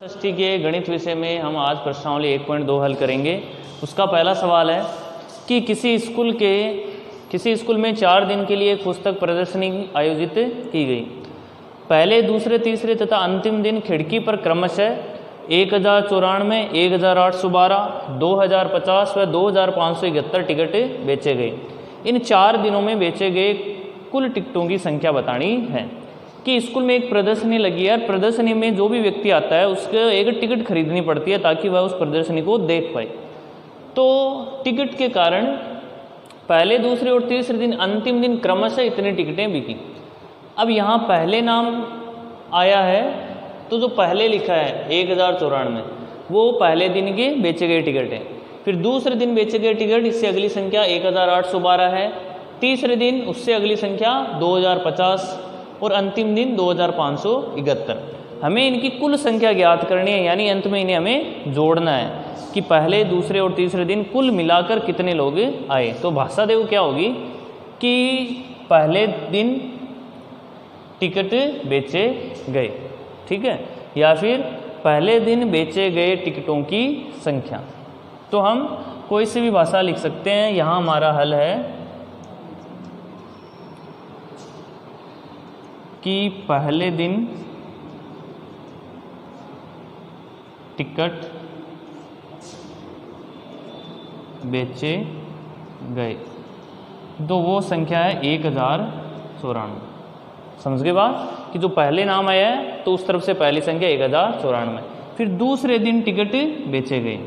षष्ठी के गणित विषय में हम आज प्रश्नावली 1.2 हल करेंगे। उसका पहला सवाल है कि किसी स्कूल में 4 दिन के लिए एक पुस्तक प्रदर्शनी आयोजित की गई। पहले, दूसरे, तीसरे तथा अंतिम दिन खिड़की पर क्रमशः 1094, 1812, 2050 व 2571 टिकट बेचे गए। इन 4 दिनों में बेचे गए कुल टिकटों की संख्या बतानी है। कि स्कूल में एक प्रदर्शनी लगी है, प्रदर्शनी में जो भी व्यक्ति आता है उसको एक टिकट खरीदनी पड़ती है ताकि वह उस प्रदर्शनी को देख पाए। तो टिकट के कारण पहले, दूसरे और तीसरे दिन, अंतिम दिन क्रमशः इतनी टिकटें बिकी। अब यहाँ पहले नाम आया है तो जो पहले लिखा है 1094 वो पहले दिन के बेचे गए टिकट है। फिर दूसरे दिन बेचे गए टिकट, इससे अगली संख्या 1812 है। तीसरे दिन उससे अगली संख्या 2050 और अंतिम दिन 2571। हमें इनकी कुल संख्या ज्ञात करनी है, यानी अंत में इन्हें हमें जोड़ना है कि पहले, दूसरे और तीसरे दिन कुल मिलाकर कितने लोग आए। तो भाषा देव क्या होगी कि पहले दिन टिकट बेचे गए, ठीक है, या फिर पहले दिन बेचे गए टिकटों की संख्या। तो हम कोई सी भी भाषा लिख सकते हैं। यहाँ हमारा हल है कि पहले दिन टिकट बेचे गए, तो वो संख्या है 1094। समझ गए बात कि जो पहले नाम आया है तो उस तरफ से पहली संख्या 1094। फिर दूसरे दिन टिकट बेचे गए,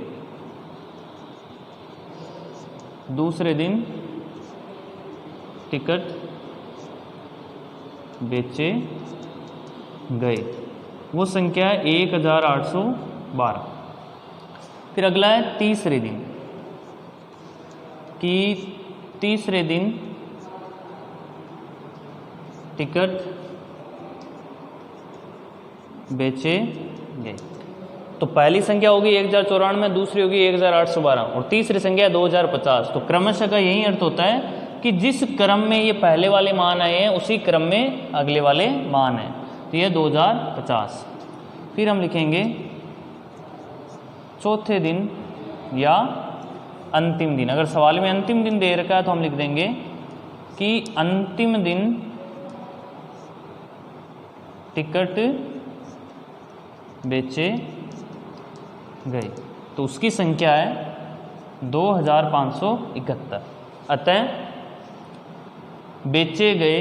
दूसरे दिन टिकट बेचे गए, वो संख्या है 1812। फिर अगला है तीसरे दिन, कि तीसरे दिन टिकट बेचे गए। तो पहली संख्या होगी 1094, दूसरी होगी 1812 और तीसरी संख्या 2050। तो क्रमशः का यही अर्थ होता है कि जिस क्रम में ये पहले वाले मान आए हैं उसी क्रम में अगले वाले मान हैं। तो ये 2050। फिर हम लिखेंगे चौथे दिन या अंतिम दिन। अगर सवाल में अंतिम दिन दे रखा है तो हम लिख देंगे कि अंतिम दिन टिकट बेचे गए, तो उसकी संख्या है 2571। अतः बेचे गए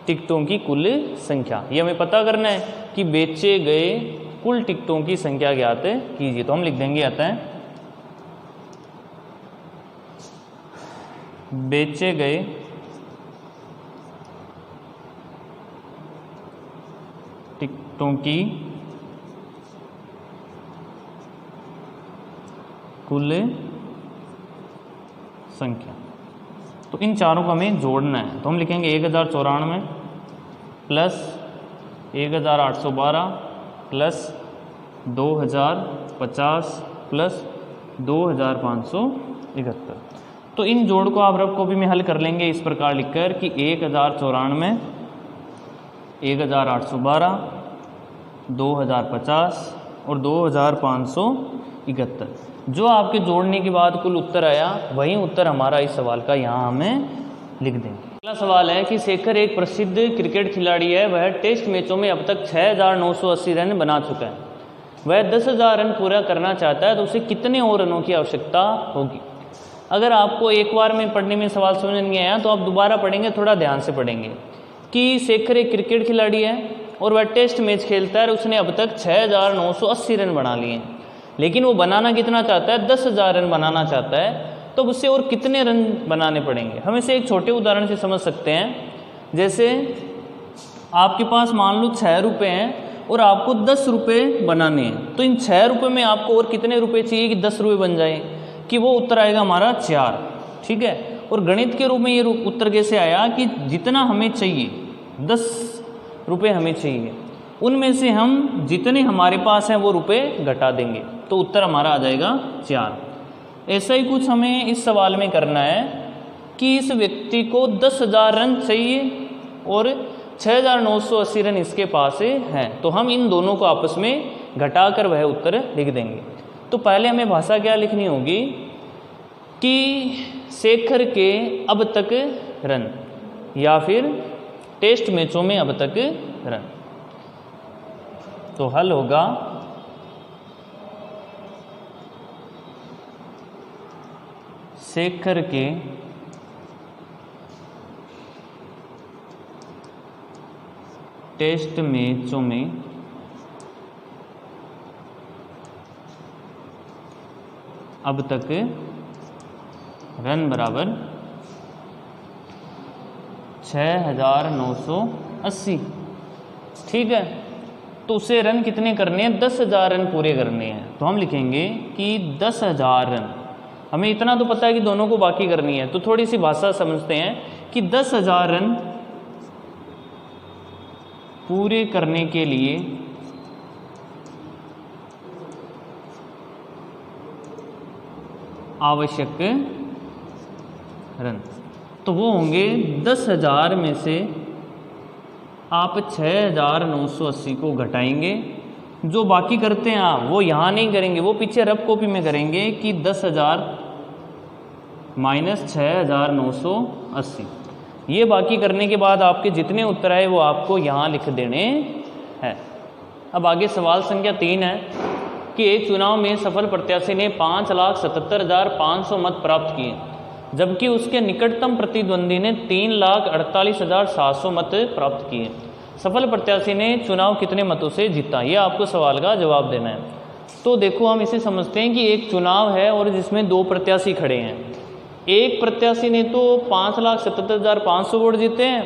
टिकटों की कुल संख्या, ये हमें पता करना है कि बेचे गए कुल टिकटों की संख्या ज्ञात कीजिए। तो हम लिख देंगे अतः बेचे गए टिकटों की कुल संख्या। तो इन चारों को हमें जोड़ना है। तो हम लिखेंगे 1094 प्लस 1812 प्लस 2050 प्लस 2571। तो इन जोड़ को आप रफ कॉपी में हल कर लेंगे इस प्रकार लिखकर कि 1094, 1812, 2050 और 2571। जो आपके जोड़ने के बाद कुल उत्तर आया वही उत्तर हमारा इस सवाल का यहाँ हमें लिख देंगे। अगला सवाल है कि शेखर एक प्रसिद्ध क्रिकेट खिलाड़ी है। वह टेस्ट मैचों में अब तक 6980 रन बना चुका है। वह 10,000 रन पूरा करना चाहता है तो उसे कितने और रनों की आवश्यकता होगी। अगर आपको एक बार में पढ़ने में सवाल समझ नहीं आया तो आप दोबारा पढ़ेंगे, थोड़ा ध्यान से पढ़ेंगे कि शेखर एक क्रिकेट खिलाड़ी है और वह टेस्ट मैच खेलता है। उसने अब तक 6980 रन बना लिए हैं, लेकिन वो बनाना कितना चाहता है, 10,000 रन बनाना चाहता है। तो उससे और कितने रन बनाने पड़ेंगे। हम इसे एक छोटे उदाहरण से समझ सकते हैं। जैसे आपके पास मान लो 6 रुपये हैं और आपको 10 रुपये बनाने हैं, तो इन 6 रुपये में आपको और कितने रुपये चाहिए कि 10 रुपये बन जाए, कि वो उत्तर आएगा हमारा 4, ठीक है। और गणित के रूप में ये उत्तर कैसे आया कि जितना हमें चाहिए 10 रुपये हमें चाहिए, उनमें से हम जितने हमारे पास हैं वो रुपये घटा देंगे, तो उत्तर हमारा आ जाएगा 4। ऐसा ही कुछ हमें इस सवाल में करना है कि इस व्यक्ति को 10,000 रन चाहिए और 6,980 रन इसके पास हैं, तो हम इन दोनों को आपस में घटाकर वह उत्तर लिख देंगे। तो पहले हमें भाषा क्या लिखनी होगी कि शेखर के अब तक रन, या फिर टेस्ट मैचों में अब तक रन। तो हल होगा शेखर के टेस्ट मैचों में अब तक रन बराबर 6980। ठीक है, तो उसे रन कितने करने हैं? 10,000 रन पूरे करने हैं। तो हम लिखेंगे कि 10,000 रन। हमें इतना तो पता है कि दोनों को बाकी करनी है, तो थोड़ी सी भाषा समझते हैं कि 10,000 रन पूरे करने के लिए आवश्यक रन, तो वो होंगे 10,000 में से आप 6,980 को घटाएंगे। जो बाकी करते हैं आप वो यहाँ नहीं करेंगे, वो पीछे रफ कॉपी में करेंगे कि 10,000 माइनस 6,980। ये बाकी करने के बाद आपके जितने उत्तर आए वो आपको यहाँ लिख देने हैं। अब आगे सवाल संख्या 3 है कि एक चुनाव में सफल प्रत्याशी ने 5,77,500 मत प्राप्त किए, जबकि उसके निकटतम प्रतिद्वंदी ने 3,48,700 मत प्राप्त किए। सफल प्रत्याशी ने चुनाव कितने मतों से जीता? ये आपको सवाल का जवाब देना है। तो देखो, हम इसे समझते हैं कि एक चुनाव है और जिसमें 2 प्रत्याशी खड़े हैं। एक प्रत्याशी ने तो 5,77,500 वोट जीते हैं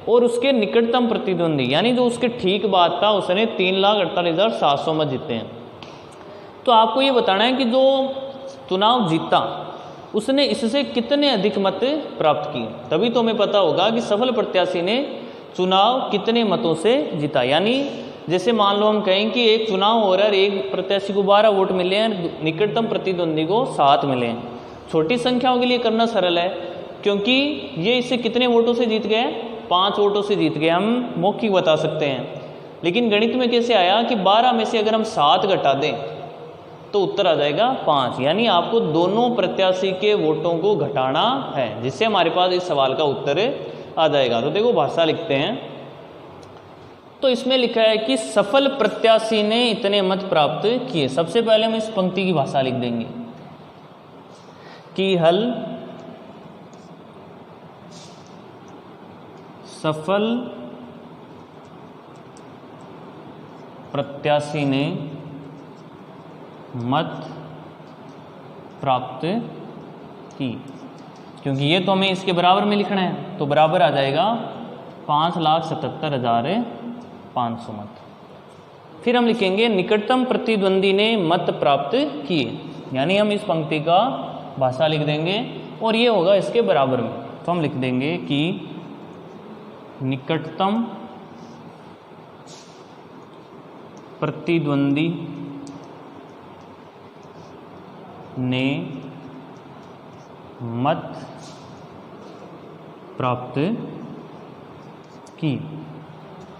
और उसके निकटतम प्रतिद्वंदी यानी जो उसके ठीक बात था उसने 3,48,700 मत जीते हैं। तो आपको ये बताना है कि जो चुनाव जीता उसने इससे कितने अधिक मत प्राप्त किए, तभी तो हमें पता होगा कि सफल प्रत्याशी ने चुनाव कितने मतों से जीता। यानी जैसे मान लो हम कहें कि एक चुनाव हो रहा है, एक प्रत्याशी को 12 वोट मिले हैं, निकटतम प्रतिद्वंदी को 7 मिले हैं। छोटी संख्याओं के लिए करना सरल है क्योंकि ये इससे कितने वोटों से जीत गए? 5 वोटों से जीत गए, हम मौखिक बता सकते हैं। लेकिन गणित में कैसे आया कि 12 में से अगर हम 7 घटा दें तो उत्तर आ जाएगा 5। यानी आपको दोनों प्रत्याशी के वोटों को घटाना है, जिससे हमारे पास इस सवाल का उत्तर आ जाएगा। तो देखो भाषा लिखते हैं, तो इसमें लिखा है कि सफल प्रत्याशी ने इतने मत प्राप्त किए। सबसे पहले हम इस पंक्ति की भाषा लिख देंगे कि हल सफल प्रत्याशी ने मत प्राप्त की, क्योंकि ये तो हमें इसके बराबर में लिखना है, तो बराबर आ जाएगा 5,77,500 मत। फिर हम लिखेंगे निकटतम प्रतिद्वंदी ने मत प्राप्त किए, यानी हम इस पंक्ति का भाषा लिख देंगे और ये होगा इसके बराबर में। तो हम लिख देंगे कि निकटतम प्रतिद्वंदी ने मत प्राप्त की,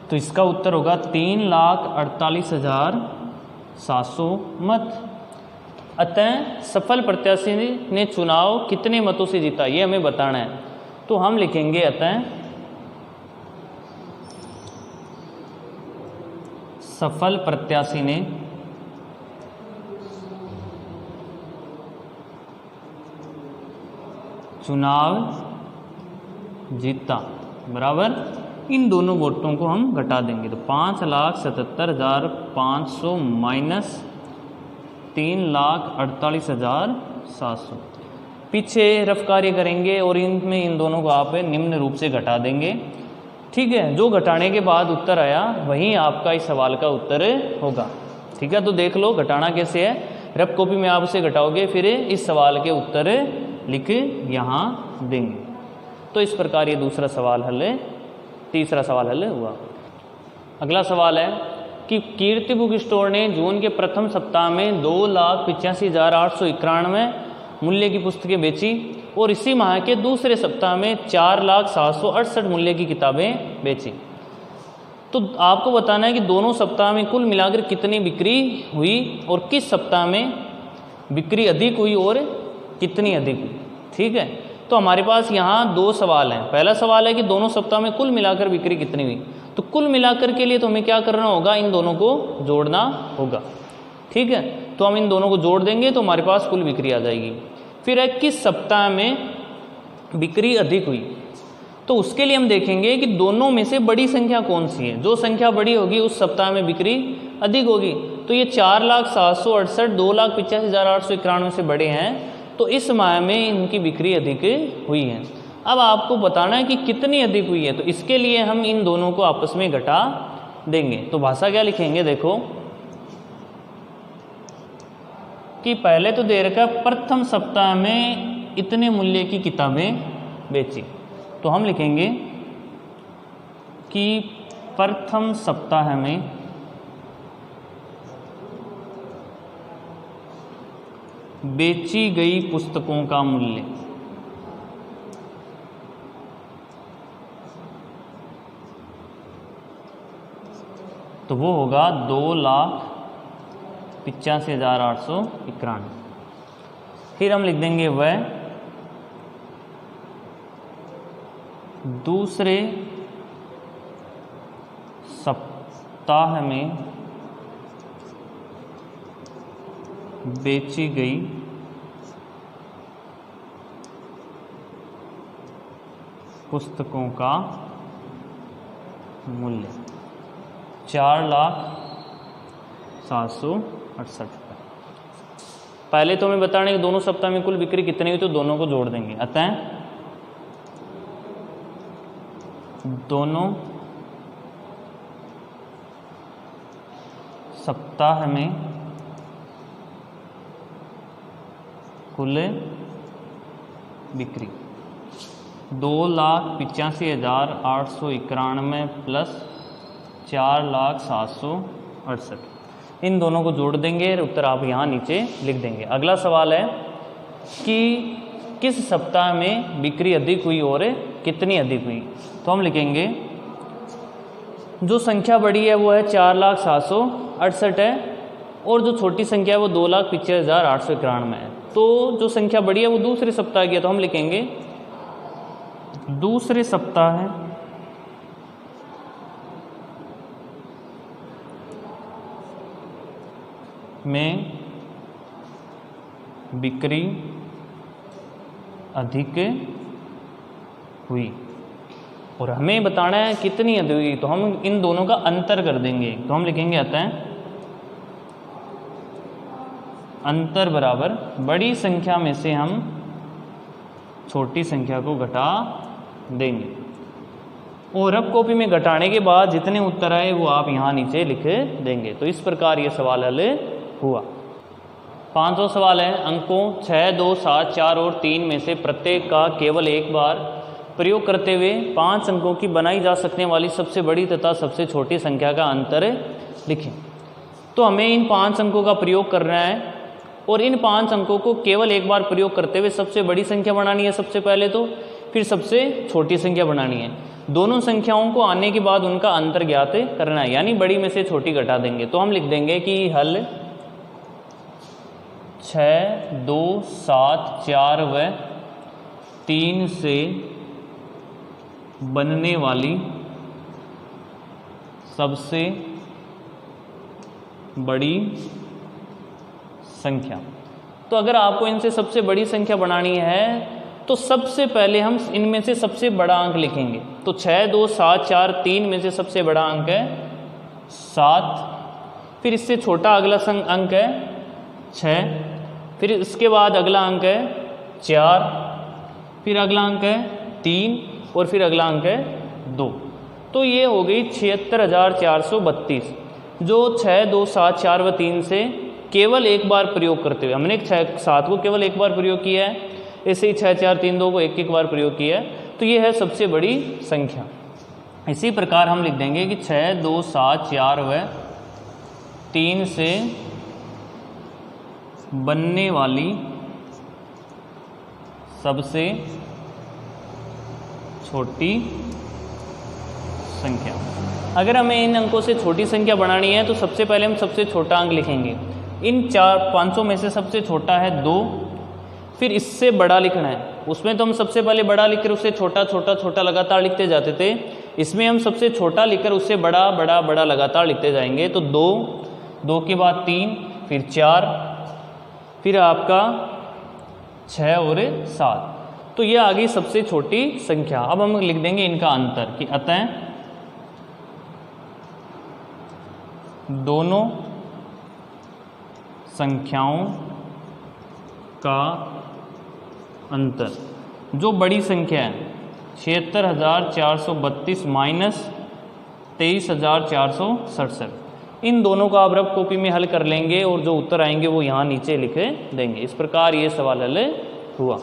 तो इसका उत्तर होगा 3,48,700 मत। अतः सफल प्रत्याशी ने चुनाव कितने मतों से जीता ये हमें बताना है। तो हम लिखेंगे अतः सफल प्रत्याशी ने चुनाव जीता बराबर इन दोनों वोटों को हम घटा देंगे। तो 5,77,500 माइनस 3,48,700। पीछे रफ कार्य करेंगे और इनमें इन दोनों को आप निम्न रूप से घटा देंगे। ठीक है, जो घटाने के बाद उत्तर आया वही आपका इस सवाल का उत्तर होगा। ठीक है, तो देख लो घटाना कैसे है। रफ कॉपी में आप उसे घटाओगे, फिर इस सवाल के उत्तर लिख यहाँ देंगे। तो इस प्रकार ये दूसरा सवाल हल है, तीसरा सवाल हल हुआ। अगला सवाल है कि कीर्ति बुक स्टोर ने जून के प्रथम सप्ताह में 2,85,891 मूल्य की पुस्तकें बेची और इसी माह के दूसरे सप्ताह में 4,07,68 मूल्य की किताबें बेची। तो आपको बताना है कि दोनों सप्ताह में कुल मिलाकर कितनी बिक्री हुई और किस सप्ताह में बिक्री अधिक हुई और कितनी अधिक हुई। ठीक है, तो हमारे पास यहाँ दो सवाल हैं। पहला सवाल है कि दोनों सप्ताह में कुल मिलाकर बिक्री कितनी हुई, तो कुल मिलाकर के लिए तो हमें क्या करना होगा, इन दोनों को जोड़ना होगा। ठीक है, तो हम इन दोनों को जोड़ देंगे तो हमारे पास कुल बिक्री आ जाएगी। फिर है किस सप्ताह में बिक्री अधिक हुई, तो उसके लिए हम देखेंगे कि दोनों में से बड़ी संख्या कौन सी है। जो संख्या बड़ी होगी उस सप्ताह में बिक्री अधिक होगी। तो ये 4,768 2,85,891 से बड़े हैं, तो इस माह में इनकी बिक्री अधिक हुई है। अब आपको बताना है कि कितनी अधिक हुई है, तो इसके लिए हम इन दोनों को आपस में घटा देंगे। तो भाषा क्या लिखेंगे, देखो कि पहले तो दे रखा प्रथम सप्ताह में इतने मूल्य की किताबें बेची, तो हम लिखेंगे कि प्रथम सप्ताह में बेची गई पुस्तकों का मूल्य तो वो होगा 2,85,891। फिर हम लिख देंगे वह दूसरे सप्ताह में बेची गई पुस्तकों का मूल्य 4,768,000। पहले तो हमें बताना है कि दोनों सप्ताह में कुल बिक्री कितनी हुई, तो दोनों को जोड़ देंगे। अतः दोनों सप्ताह में कुल बिक्री 2,85,891 प्लस 4,768, इन दोनों को जोड़ देंगे और उत्तर आप यहाँ नीचे लिख देंगे। अगला सवाल है कि किस सप्ताह में बिक्री अधिक हुई और कितनी अधिक हुई, तो हम लिखेंगे जो संख्या बड़ी है वो है 4,768 है और जो छोटी संख्या है वो 2,85,891 है। तो जो संख्या बड़ी है वो दूसरे सप्ताह की है, तो हम लिखेंगे दूसरे सप्ताह में बिक्री अधिक हुई और हमें बताना है कितनी अधिक हुई, तो हम इन दोनों का अंतर कर देंगे। तो हम लिखेंगे आता है अंतर बराबर बड़ी संख्या में से हम छोटी संख्या को घटा देंगे और अब कॉपी में घटाने के बाद जितने उत्तर आए वो आप यहाँ नीचे लिख देंगे। तो इस प्रकार ये सवाल हल हुआ। 5वां सवाल है अंकों 6, 2, 7, 4 और 3 में से प्रत्येक का केवल एक बार प्रयोग करते हुए 5 अंकों की बनाई जा सकने वाली सबसे बड़ी तथा सबसे छोटी संख्या का अंतर लिखें। तो हमें इन 5 अंकों का प्रयोग करना है और इन 5 अंकों को केवल एक बार प्रयोग करते हुए सबसे बड़ी संख्या बनानी है सबसे पहले, तो फिर सबसे छोटी संख्या बनानी है। दोनों संख्याओं को आने के बाद उनका अंतर ज्ञात करना है, यानी बड़ी में से छोटी घटा देंगे। तो हम लिख देंगे कि हल 6, 2, 7, 4 व 3 से बनने वाली सबसे बड़ी संख्या। तो अगर आपको इनसे सबसे बड़ी संख्या बनानी है तो सबसे पहले हम इनमें से सबसे बड़ा अंक लिखेंगे। तो 6, 2, 7, 4, 3 में से सबसे बड़ा अंक है 7, फिर इससे छोटा अगला अंक है 6, फिर इसके बाद अगला अंक है 4, फिर अगला अंक है 3 और फिर अगला अंक है 2। तो ये हो गई 76,432, जो 6, 2, 7, 4 व 3 से केवल एक बार प्रयोग करते हुए, हमने 6, 7 को केवल एक बार प्रयोग किया है, ऐसे ही 6, 4, 3, 2 को एक एक बार प्रयोग किया है, तो ये है सबसे बड़ी संख्या। इसी प्रकार हम लिख देंगे कि 6, 2, 7, 4 व 3 से बनने वाली सबसे छोटी संख्या। अगर हमें इन अंकों से छोटी संख्या बनानी है तो सबसे पहले हम सबसे छोटा अंक लिखेंगे। इन 500 में से सबसे छोटा है 2, फिर इससे बड़ा लिखना है। उसमें तो हम सबसे पहले बड़ा लिखकर उससे छोटा छोटा छोटा लगातार लिखते जाते थे। इसमें हम सबसे छोटा लिखकर उससे बड़ा बड़ा बड़ा लगातार लिखते जाएंगे। तो 2, 2 के बाद 3, फिर 4, फिर आपका 6 और 7। तो ये आ गई सबसे छोटी संख्या। अब हम लिख देंगे इनका अंतर कि अतः दोनों संख्याओं का अंतर, जो बड़ी संख्या है 76,432 माइनस 23,467, इन दोनों का आप रफ कॉपी में हल कर लेंगे और जो उत्तर आएंगे वो यहाँ नीचे लिखे देंगे। इस प्रकार ये सवाल हल हुआ।